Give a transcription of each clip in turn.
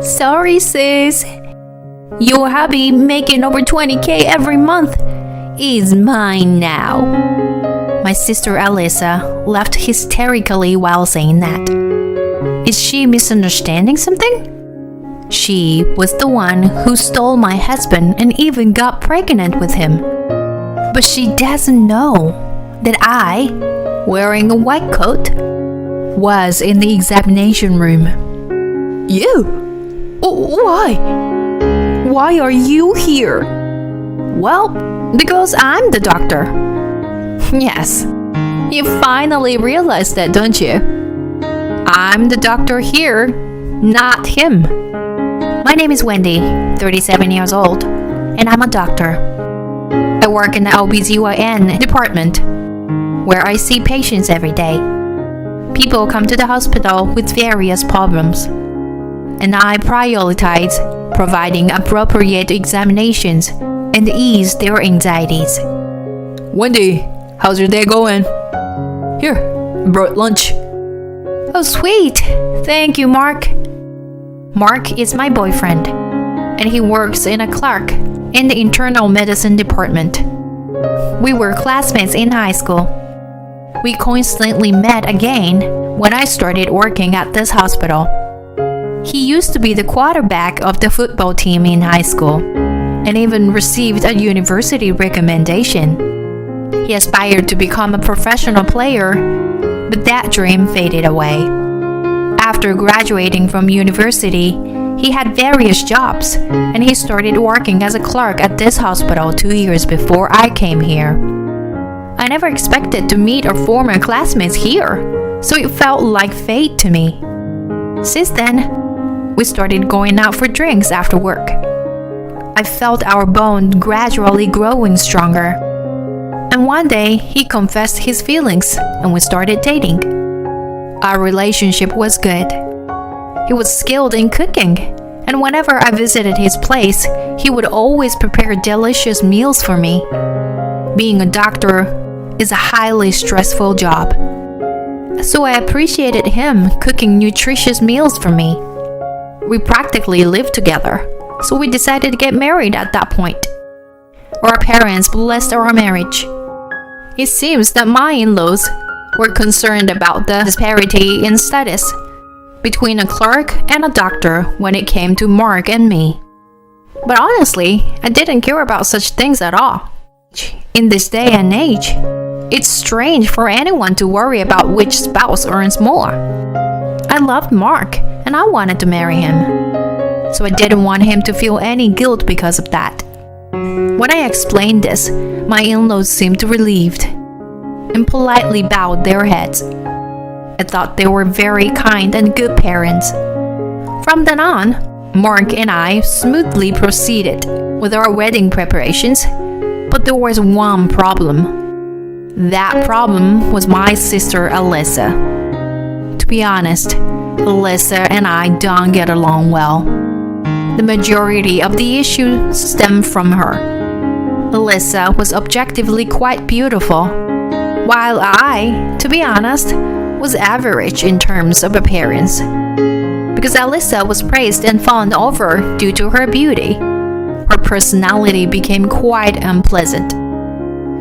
Sorry, sis. Your hubby making over 20K every month is mine now. My sister Alyssa laughed hysterically while saying that. Is she misunderstanding something? She was the one who stole my husband and even got pregnant with him. But she doesn't know that I, wearing a white coat, was in the examination room. You? Why? Why are you here? Well, because I'm the doctor. Yes, you finally realized that, don't you? I'm the doctor here, not him. My name is Wendy, 37 years old, and I'm a doctor. I work in the OBGYN department, where I see patients every day. People come to the hospital with various problems, and I prioritize providing appropriate examinations and ease their anxieties. Wendy, how's your day going? Here, I brought lunch. Oh, sweet. Thank you, Mark. Mark is my boyfriend, and he works in a clerk in the internal medicine department. We were classmates in high school. We coincidentally met again when I started working at this hospital. He used to be the quarterback of the football team in high school, and even received a university recommendation. He aspired to become a professional player, but that dream faded away. After graduating from university, he had various jobs, and he started working as a clerk at this hospital 2 years before I came here. I never expected to meet our former classmates here, so it felt like fate to me. Since then, we started going out for drinks after work. I felt our bond gradually growing stronger. And one day, he confessed his feelings and we started dating. Our relationship was good. He was skilled in cooking, and whenever I visited his place, he would always prepare delicious meals for me. Being a doctor is a highly stressful job, so I appreciated him cooking nutritious meals for me. We practically lived together, so we decided to get married at that point. Our parents blessed our marriage. It seems that my in-laws were concerned about the disparity in status between a clerk and a doctor when it came to Mark and me. But honestly, I didn't care about such things at all. In this day and age, it's strange for anyone to worry about which spouse earns more. I loved Mark and I wanted to marry him, so I didn't want him to feel any guilt because of that. When I explained this, my in-laws seemed relieved and politely bowed their heads. I thought they were very kind and good parents. From then on, Mark and I smoothly proceeded with our wedding preparations, but there was one problem. That problem was my sister Alyssa. To be honest, Alyssa and I don't get along well. The majority of the issues stem from her. Alyssa was objectively quite beautiful, while I, to be honest, was average in terms of appearance. Because Alyssa was praised and fawned over due to her beauty, her personality became quite unpleasant.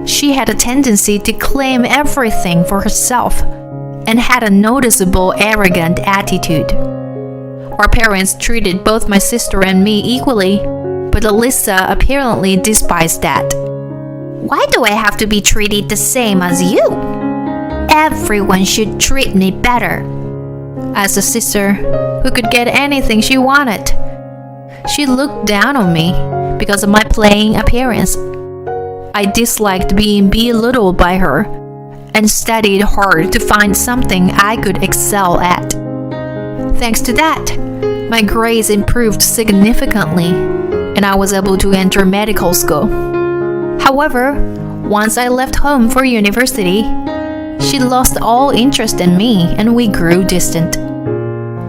She had a tendency to claim everything for herself and had a noticeable arrogant attitude. Our parents treated both my sister and me equally, but Alyssa apparently despised that. Why do I have to be treated the same as you? Everyone should treat me better. As a sister who could get anything she wanted, she looked down on me because of my plain appearance. I disliked being belittled by her and studied hard to find something I could excel at. Thanks to that, my grades improved significantly, and I was able to enter medical school. However, once I left home for university, she lost all interest in me and we grew distant.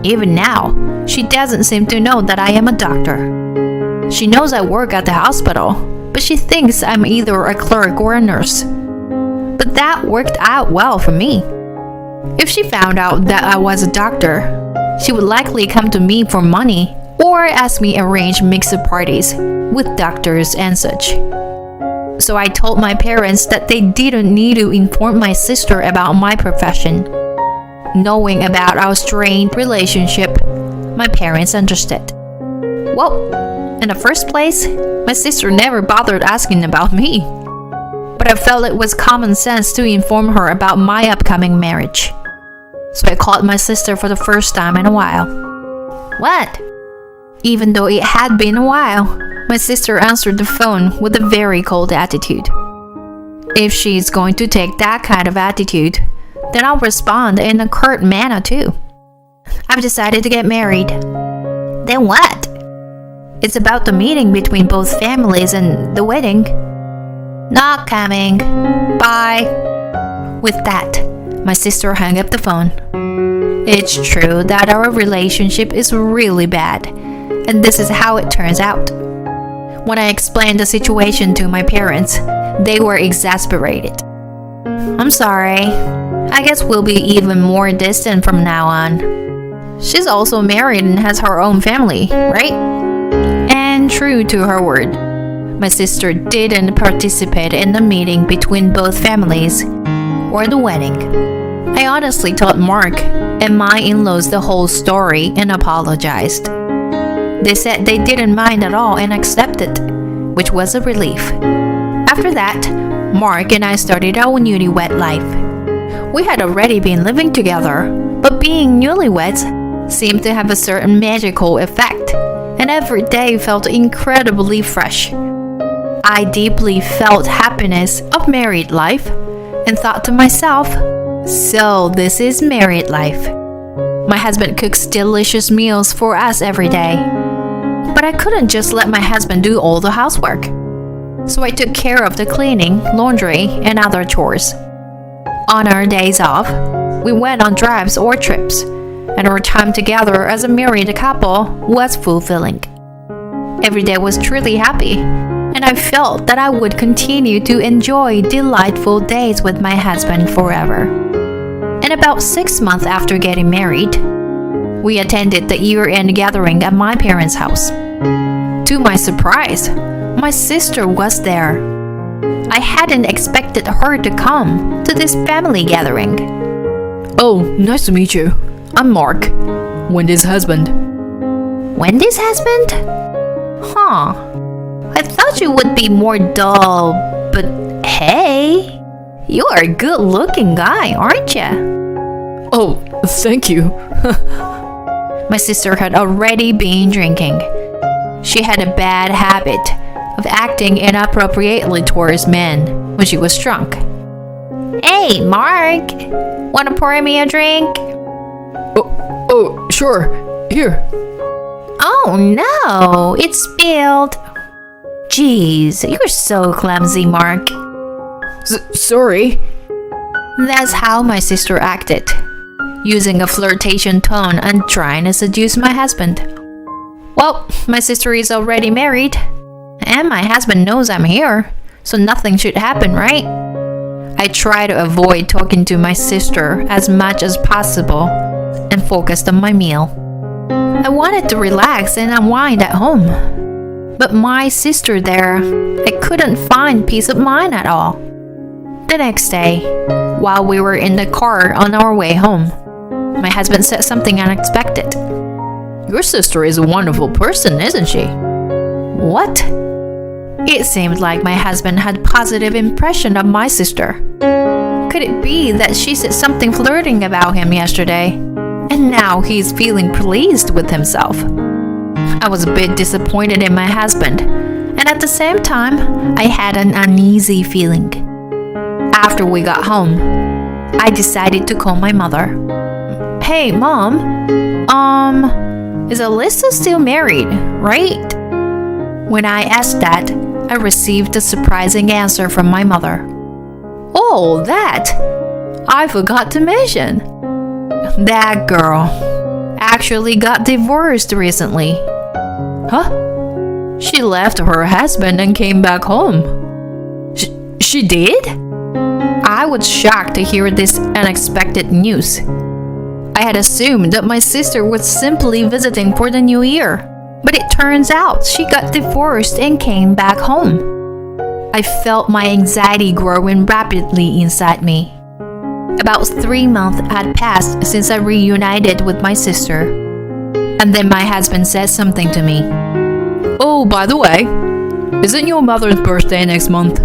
Even now, she doesn't seem to know that I am a doctor. She knows I work at the hospital, but she thinks I'm either a clerk or a nurse. But that worked out well for me. If she found out that I was a doctor, she would likely come to me for money or ask me arrange mixed parties with doctors and such. So I told my parents that they didn't need to inform my sister about my profession. Knowing about our strained relationship, my parents understood. Well, in the first place, my sister never bothered asking about me. But I felt it was common sense to inform her about my upcoming marriage. So I called my sister for the first time in a while. What? Even though it had been a while, my sister answered the phone with a very cold attitude. If she's going to take that kind of attitude, then I'll respond in a curt manner too. I've decided to get married. Then what? It's about the meeting between both families and the wedding. Not coming. Bye. With that, my sister hung up the phone. It's true that our relationship is really bad, and this is how it turns out. When I explained the situation to my parents, they were exasperated. I'm sorry. I guess we'll be even more distant from now on. She's also married and has her own family, right? And true to her word, my sister didn't participate in the meeting between both families or the wedding. I honestly told Mark and my in-laws the whole story and apologized. They said they didn't mind at all and accepted, which was a relief. After that, Mark and I started our newlywed life. We had already been living together, but being newlyweds seemed to have a certain magical effect, and every day felt incredibly fresh. I deeply felt happiness of married life and thought to myself, so this is married life. My husband cooks delicious meals for us every day. But I couldn't just let my husband do all the housework. So I took care of the cleaning, laundry, and other chores. On our days off, we went on drives or trips, and our time together as a married couple was fulfilling. Every day was truly happy, and I felt that I would continue to enjoy delightful days with my husband forever. And about 6 months after getting married, we attended the year-end gathering at my parents' house. To my surprise, my sister was there. I hadn't expected her to come to this family gathering. Oh, nice to meet you. I'm Mark, Wendy's husband. Wendy's husband? Huh. I thought you would be more dull, but hey, you are a good-looking guy, aren't you? Oh, thank you. My sister had already been drinking. She had a bad habit of acting inappropriately towards men when she was drunk. Hey, Mark, wanna pour me a drink? Oh, sure. Here. Oh no, it's spilled. Jeez, you're so clumsy, Mark. Sorry. That's how my sister acted, using a flirtation tone and trying to seduce my husband. Well, my sister is already married, and my husband knows I'm here, so nothing should happen, right? I try to avoid talking to my sister as much as possible and focused on my meal. I wanted to relax and unwind at home, but my sister there, I couldn't find peace of mind at all. The next day, while we were in the car on our way home, my husband said something unexpected. Your sister is a wonderful person, isn't she? What? It seemed like my husband had a positive impression of my sister. Could it be that she said something flirting about him yesterday, and now he's feeling pleased with himself? I was a bit disappointed in my husband, and at the same time, I had an uneasy feeling. After we got home, I decided to call my mother. Hey, Mom, is Alyssa still married, right? When I asked that, I received a surprising answer from my mother. Oh, that! I forgot to mention. That girl actually got divorced recently. Huh? She left her husband and came back home. She did? I was shocked to hear this unexpected news. I had assumed that my sister was simply visiting for the new year, But it turns out she got divorced and came back home. I felt my anxiety growing rapidly inside me. About 3 months had passed since I reunited with my sister. And then my husband said something to me. Oh, by the way, isn't your mother's birthday next month?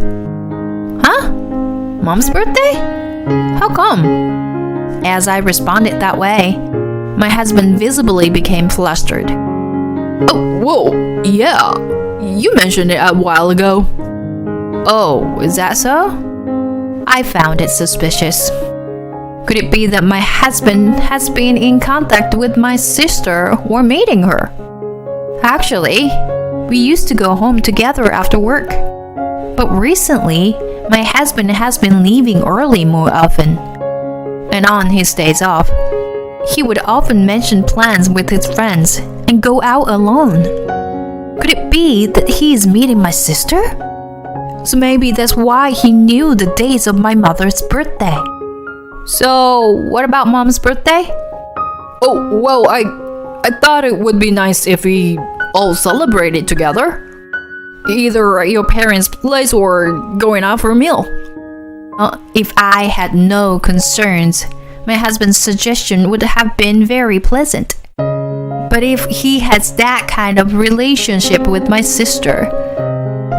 Huh? Mom's birthday? How come? As I responded that way, my husband visibly became flustered. Oh, whoa, yeah. You mentioned it a while ago. Oh, is that so? I found it suspicious. Could it be that my husband has been in contact with my sister or meeting her? Actually, we used to go home together after work. But recently, my husband has been leaving early more often. And on his days off, he would often mention plans with his friends and go out alone. Could it be that he is meeting my sister? So maybe that's why he knew the dates of my mother's birthday. So, what about Mom's birthday? Oh, well, I thought it would be nice if we all celebrated together. Either at your parents' place or going out for a meal. If I had no concerns, my husband's suggestion would have been very pleasant. But if he has that kind of relationship with my sister,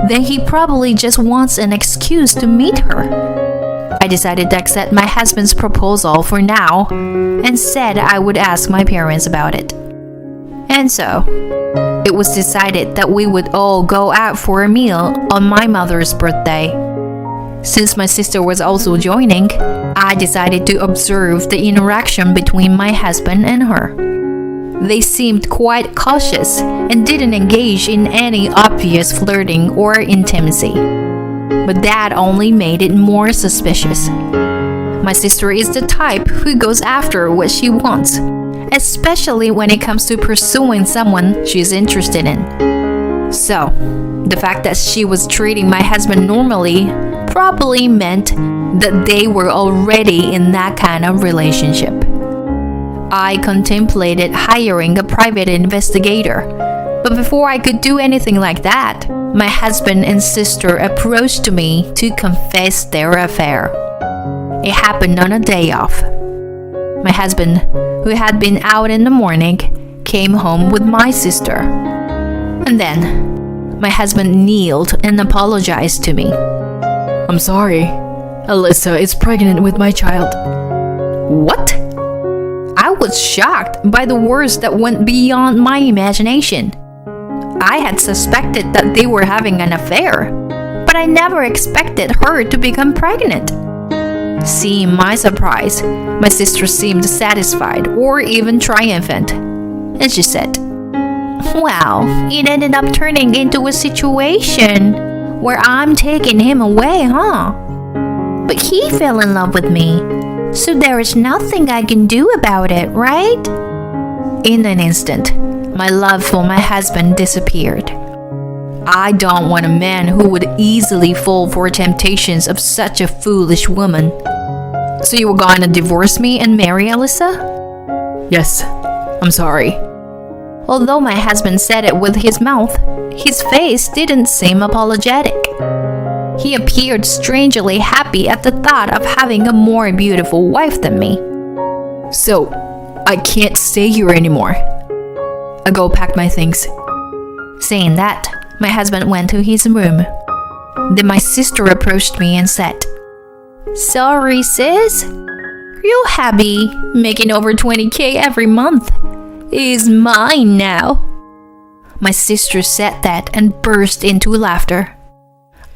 then he probably just wants an excuse to meet her. I decided to accept my husband's proposal for now and said I would ask my parents about it. And so, it was decided that we would all go out for a meal on my mother's birthday. Since my sister was also joining, I decided to observe the interaction between my husband and her. They seemed quite cautious and didn't engage in any obvious flirting or intimacy. But that only made it more suspicious. My sister is the type who goes after what she wants, especially when it comes to pursuing someone she's interested in. So, the fact that she was treating my husband normally probably meant that they were already in that kind of relationship. I contemplated hiring a private investigator, but before I could do anything like that, my husband and sister approached me to confess their affair. It happened on a day off. My husband, who had been out in the morning, came home with my sister. And then, my husband kneeled and apologized to me. I'm sorry. Alyssa is pregnant with my child. What? I was shocked by the words that went beyond my imagination. I had suspected that they were having an affair, but I never expected her to become pregnant. Seeing my surprise, my sister seemed satisfied or even triumphant, and she said, "Well, it ended up turning into a situation where I'm taking him away, huh? But he fell in love with me, so there is nothing I can do about it, right?" In an instant, my love for my husband disappeared. I don't want a man who would easily fall for temptations of such a foolish woman. So you were going to divorce me and marry Alyssa? Yes, I'm sorry. Although my husband said it with his mouth, his face didn't seem apologetic. He appeared strangely happy at the thought of having a more beautiful wife than me. So, I can't stay here anymore. I go pack my things. Saying that, my husband went to his room. Then my sister approached me and said, "Sorry, sis. Your hubby, making over 20K every month, is mine now." My sister said that and burst into laughter.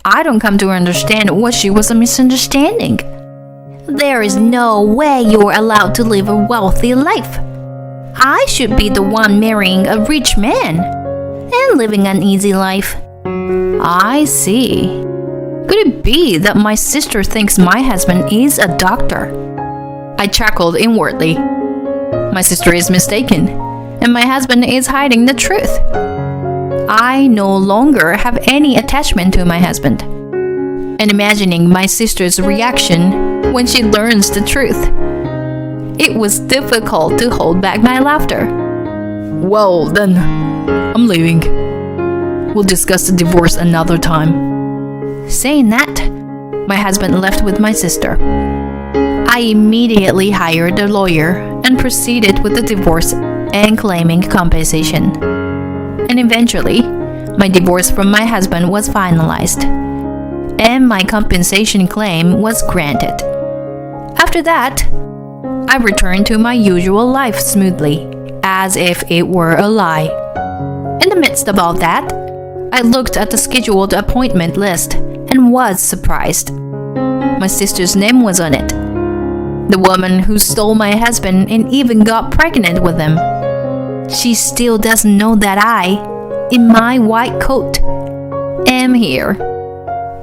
I don't come to understand what she was misunderstanding. There is no way you're allowed to live a wealthy life. I should be the one marrying a rich man and living an easy life. I see. Could it be that my sister thinks my husband is a doctor? I chuckled inwardly. My sister is mistaken, and my husband is hiding the truth. I no longer have any attachment to my husband. And imagining my sister's reaction when she learns the truth, it was difficult to hold back my laughter. Well, then, I'm leaving. We'll discuss the divorce another time. Saying that, my husband left with my sister. I immediately hired a lawyer and proceeded with the divorce and claiming compensation. And eventually, my divorce from my husband was finalized, and my compensation claim was granted. After that, I returned to my usual life smoothly, as if it were a lie. In the midst of all that, I looked at the scheduled appointment list and was surprised. My sister's name was on it. The woman who stole my husband and even got pregnant with him. She still doesn't know that I, in my white coat, am here.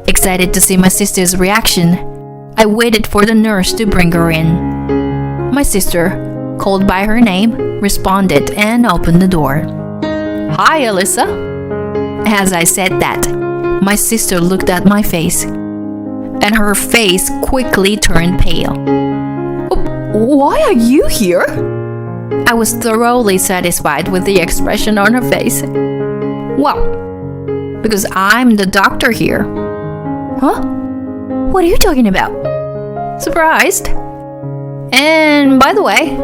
Excited to see my sister's reaction, I waited for the nurse to bring her in. My sister, called by her name, responded and opened the door. Hi, Alyssa. As I said that, my sister looked at my face, and her face quickly turned pale. Why are you here? I was thoroughly satisfied with the expression on her face. Well, because I'm the doctor here. Huh? What are you talking about? Surprised? And by the way,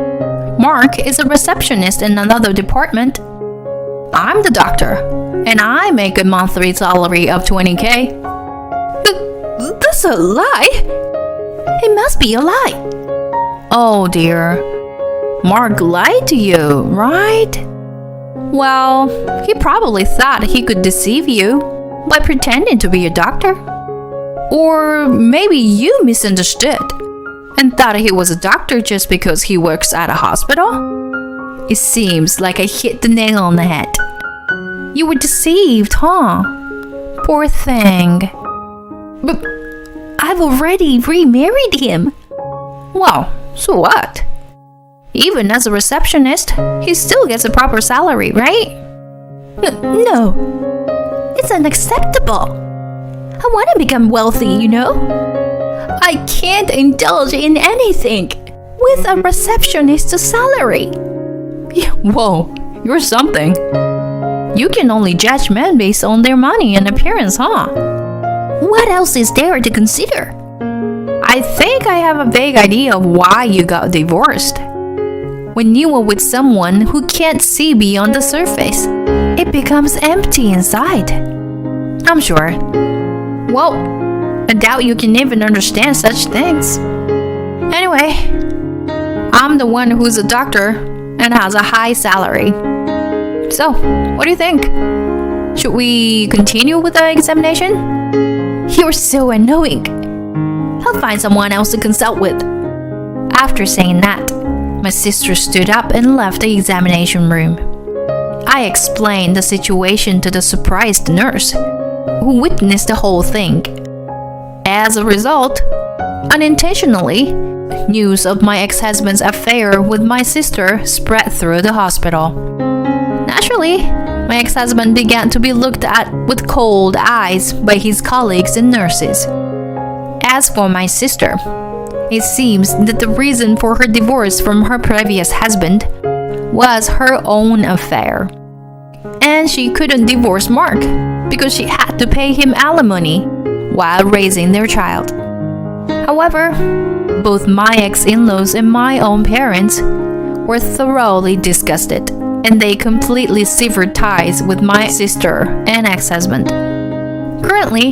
Mark is a receptionist in another department. I'm the doctor, and I make a monthly salary of 20K. That's a lie. It must be a lie. Oh dear. Mark lied to you, right? Well, he probably thought he could deceive you by pretending to be a doctor. Or maybe you misunderstood and thought he was a doctor just because he works at a hospital? It seems like I hit the nail on the head. You were deceived, huh? Poor thing. But I've already remarried him. Well, so what? Even as a receptionist, he still gets a proper salary, right? No. It's unacceptable. I want to become wealthy, you know? I can't indulge in anything with a receptionist's salary. Whoa, you're something. You can only judge men based on their money and appearance, huh? What else is there to consider? I think I have a vague idea of why you got divorced. When you are with someone who can't see beyond the surface, it becomes empty inside. I'm sure. Well, I doubt you can even understand such things. Anyway, I'm the one who's a doctor and has a high salary. So, what do you think? Should we continue with the examination? You're so annoying. I'll find someone else to consult with. After saying that, my sister stood up and left the examination room. I explained the situation to the surprised nurse, who witnessed the whole thing. As a result, unintentionally, news of my ex-husband's affair with my sister spread through the hospital. Naturally, my ex-husband began to be looked at with cold eyes by his colleagues and nurses. As for my sister, it seems that the reason for her divorce from her previous husband was her own affair. And she couldn't divorce Mark because she had to pay him alimony while raising their child. However, both my ex-in-laws and my own parents were thoroughly disgusted, and they completely severed ties with my sister and ex-husband. Currently,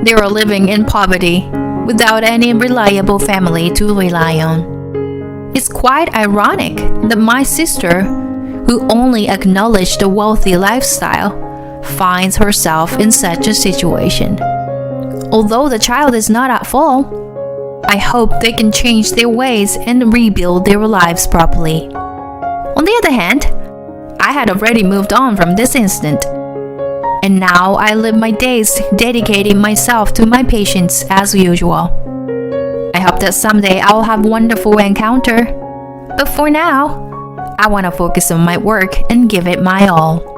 they are living in poverty without any reliable family to rely on. It's quite ironic that my sister, who only acknowledged a wealthy lifestyle, finds herself in such a situation. Although the child is not at fault, I hope they can change their ways and rebuild their lives properly. On the other hand, I had already moved on from this incident, and now I live my days dedicating myself to my patients as usual. I hope that someday I'll have a wonderful encounter, but for now, I want to focus on my work and give it my all.